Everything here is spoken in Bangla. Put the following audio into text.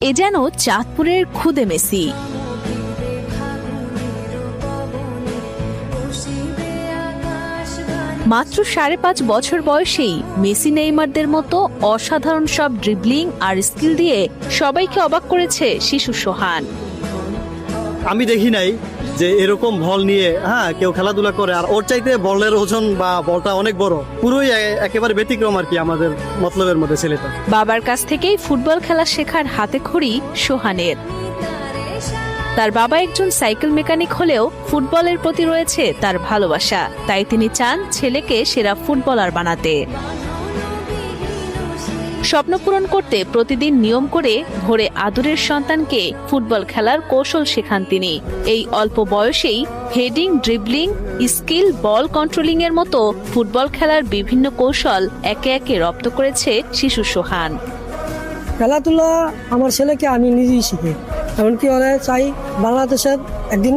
এ যেন চাঁদপুরের খুদে মেসি। মাত্র 5.5 বছর বয়সেই মেসি নেইমারদের মতো অসাধারণ সব ড্রিবলিং আর স্কিল দিয়ে সবাইকে অবাক করেছে শিশু সোহান। আমি দেখি নাই যে এরকম বল নিয়ে কেউ খেলাধুলা করে, আর ওর চাইতে বলের ওজন বা বলটা অনেক বড়, পুরোই একেবারে ব্যতিক্রম আর কি আমাদের মতলবের মধ্যে ছেলেটা। বাবার কাছ থেকেই ফুটবল খেলা শেখার হাতেখড়ি সোহানের। তার বাবা একজন সাইকেল মেকানিক হলেও ফুটবলের প্রতি রয়েছে তার ভালোবাসা, তাই তিনি চান ছেলেকে সেরা ফুটবলার বানাতে। স্বপ্ন পূরণ করতে প্রতিদিন নিয়ম করে ভোরে আদরের সন্তানকে ফুটবল খেলার কৌশল শেখান তিনি। এই অল্প বয়সেই হেডিং, ড্রিবলিং, স্কিল, বল কন্ট্রোলিং এর মতো ফুটবল খেলার বিভিন্ন কৌশল একে একে রপ্ত করেছে শিশু সোহান। খেলাধুলা আমার ছেলেকে আমি নিজেই শিখি, এমনকি ওরা চাই বাংলাদেশের একদিন